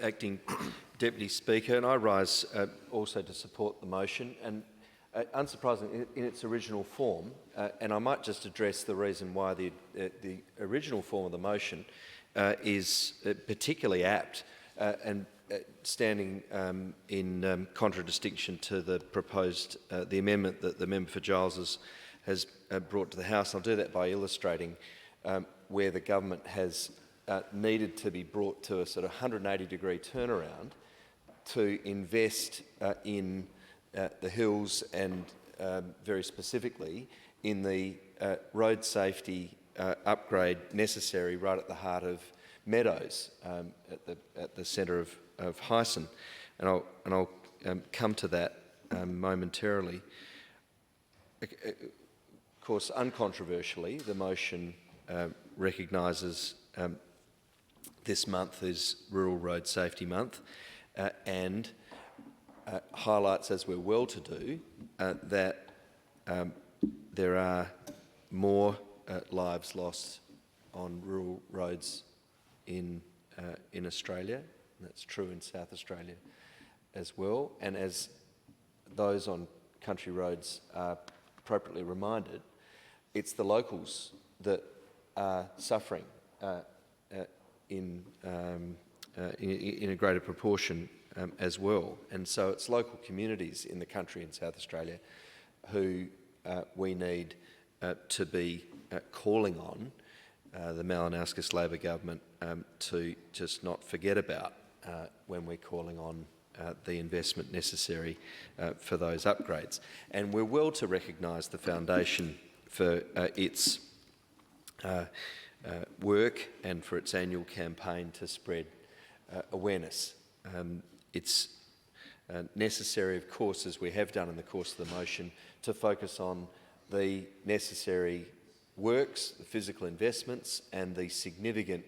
Acting Deputy Speaker, and I rise also to support the motion. And unsurprisingly, in its original form, and I might just address the reason why the original form of the motion is particularly apt and standing in contradistinction to the proposed the amendment that the member for Giles has brought to the House. I'll do that by illustrating where the government has needed to be brought to a sort of 180-degree turnaround to invest in the hills and very specifically in the road safety upgrade necessary right at the heart of Meadows, at the centre of Hyson, and I'll come to that momentarily. Of course, uncontroversially, the motion recognises this month is Rural Road Safety Month and highlights, as we're well to do, that there are more lives lost on rural roads in Australia. And that's true in South Australia as well. And as those on country roads are appropriately reminded, it's the locals that are suffering in a greater proportion as well. And so it's local communities in the country in South Australia who we need to be calling on the Malinowskis Labor government to just not forget about when we're calling on the investment necessary for those upgrades. And we're well to recognise the Foundation for its work and for its annual campaign to spread awareness. It's necessary, of course, as we have done in the course of the motion, to focus on the necessary works, the physical investments and the significant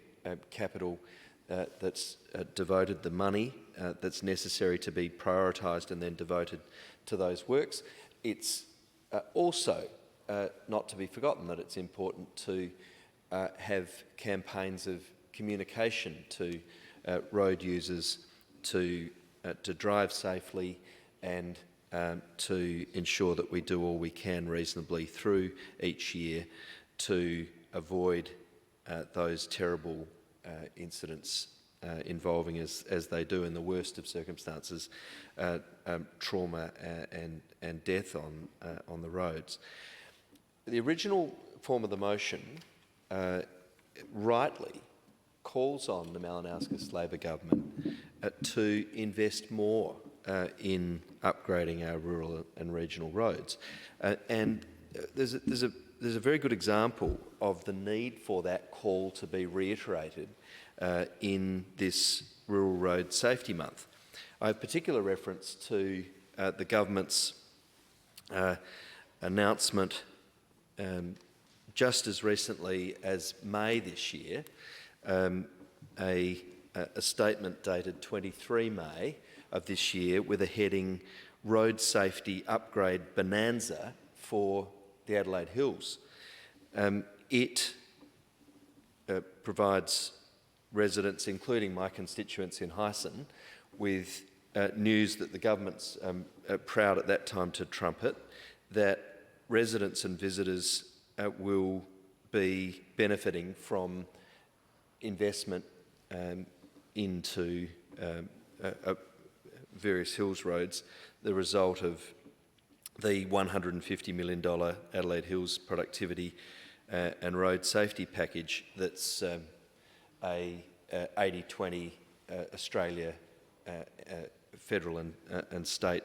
capital that's devoted, the money that's necessary to be prioritised and then devoted to those works. It's also not to be forgotten that it's important to have campaigns of communication to road users to drive safely and to ensure that we do all we can reasonably through each year to avoid those terrible incidents involving, as they do in the worst of circumstances, trauma and death on the roads. The original form of the motion rightly calls on the Malinowskis Labor government to invest more in upgrading our rural and regional roads, and there's a very good example of the need for that call to be reiterated in this Rural Road Safety Month. I have particular reference to the government's announcement just as recently as May this year, a statement dated 23 May of this year with a heading Road Safety Upgrade Bonanza for the Adelaide Hills. It provides residents, including my constituents in Hyson, with news that the government's proud at that time to trumpet, that residents and visitors will be benefiting from investment into various hills roads, the result of the $150 million Adelaide Hills Productivity and Road Safety Package that's a 80-20 Australia federal and state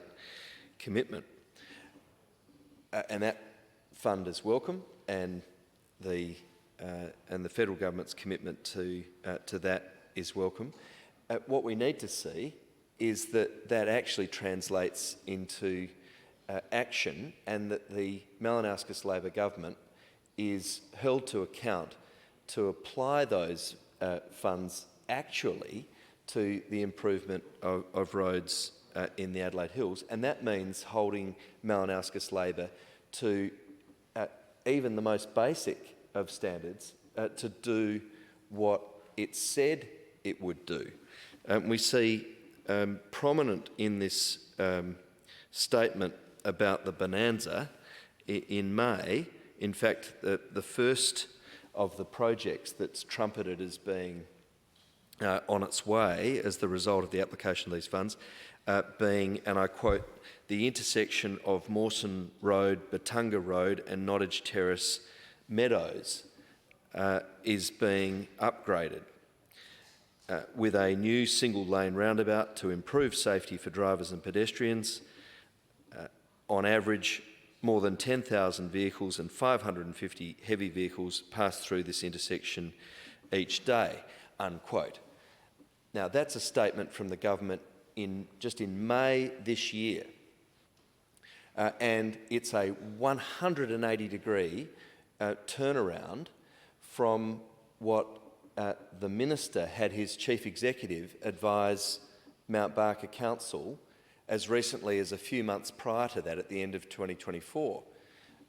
commitment. And that fund is welcome, and the federal government's commitment to that is welcome. What we need to see is that that actually translates into action, and that the Malinowskis Labor government is held to account to apply those funds actually to the improvement of roads in the Adelaide Hills, and that means holding Malinowskis Labor to even the most basic of standards to do what it said it would do. We see prominent in this statement about the bonanza in May, in fact, the first of the projects that's trumpeted as being on its way as the result of the application of these funds, being, and I quote, the intersection of Mawson Road, Batunga Road and Nottage Terrace Meadows is being upgraded with a new single-lane roundabout to improve safety for drivers and pedestrians. On average, more than 10,000 vehicles and 550 heavy vehicles pass through this intersection each day, unquote. Now, that's a statement from the government just in May this year. And it's a 180-degree turnaround from what the minister had his chief executive advise Mount Barker Council as recently as a few months prior to that, at the end of 2024.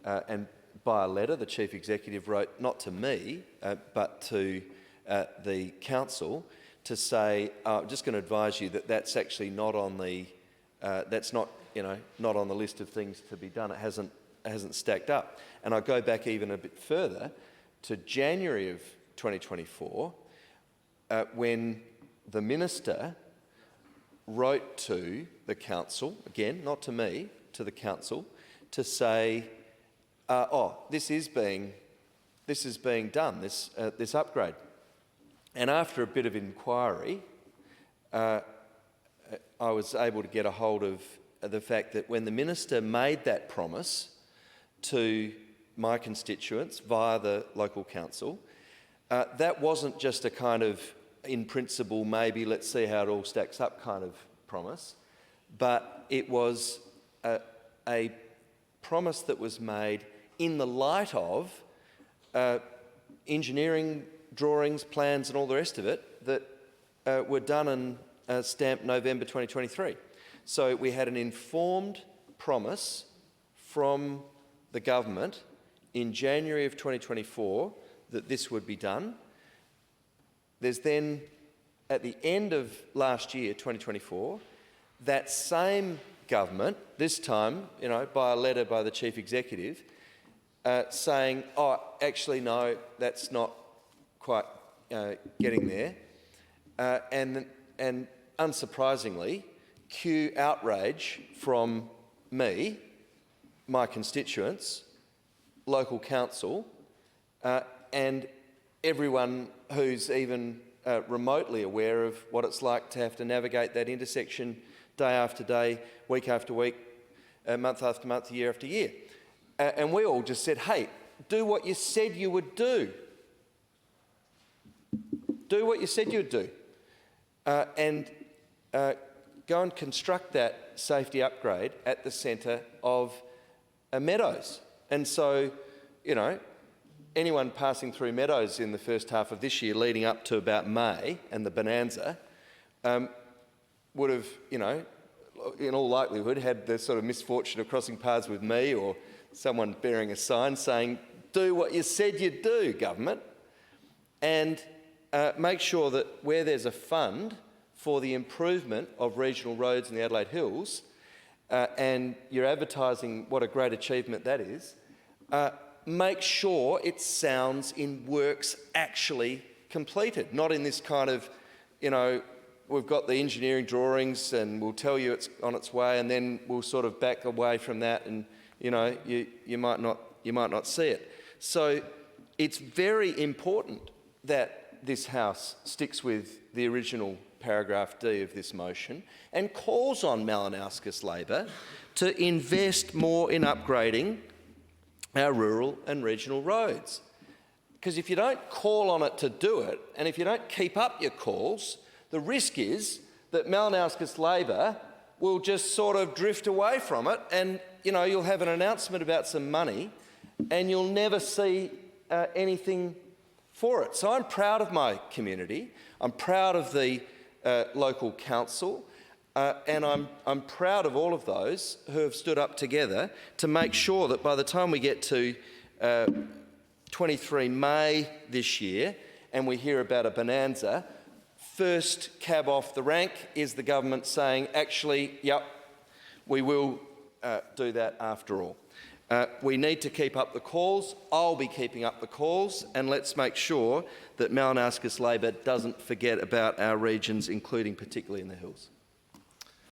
And by a letter, the chief executive wrote, not to me, but to the council, to say, I'm just going to advise you that that's actually not on the, that's not, not on the list of things to be done. It hasn't stacked up. And I go back even a bit further to January of 2024, when the minister wrote to the council, again, not to me, to the council, to say, this is being done, this upgrade. And after a bit of inquiry, I was able to get a hold of the fact that when the minister made that promise to my constituents via the local council, that wasn't just a kind of, in principle, maybe let's see how it all stacks up kind of promise, but it was a promise that was made in the light of engineering drawings, plans and all the rest of it that were done and stamped November 2023. So we had an informed promise from the government in January of 2024 that this would be done. There's then, at the end of last year, 2024, that same government, this time, by a letter by the chief executive, saying, actually, no, that's not quite getting there. And unsurprisingly, cue outrage from me, my constituents, local council, and everyone who's even remotely aware of what it's like to have to navigate that intersection day after day, week after week, month after month, year after year. And we all just said, hey, do what you said you would do. Do what you said you would do. And go and construct that safety upgrade at the centre of Meadows. And so, anyone passing through Meadows in the first half of this year leading up to about May and the bonanza would have, in all likelihood, had the sort of misfortune of crossing paths with me or someone bearing a sign saying, do what you said you'd do, government, and make sure that where there's a fund for the improvement of regional roads in the Adelaide Hills, and you're advertising what a great achievement that is, make sure it sounds in works actually completed, not in this kind of, we've got the engineering drawings and we'll tell you it's on its way and then we'll sort of back away from that and, you might not see it. So it's very important that this House sticks with the original paragraph D of this motion and calls on Malinauskas Labor to invest more in upgrading our rural and regional roads. Because if you don't call on it to do it, and if you don't keep up your calls, the risk is that Malinauskas Labor will just sort of drift away from it and, you'll have an announcement about some money and you'll never see anything for it. So I'm proud of my community. I'm proud of the local council. And I'm proud of all of those who have stood up together to make sure that by the time we get to 23 May this year and we hear about a bonanza, first cab off the rank is the government saying, actually, yep, we will do that after all. We need to keep up the calls. I'll be keeping up the calls, and let's make sure that Malinaskis Labor doesn't forget about our regions, including particularly in the hills.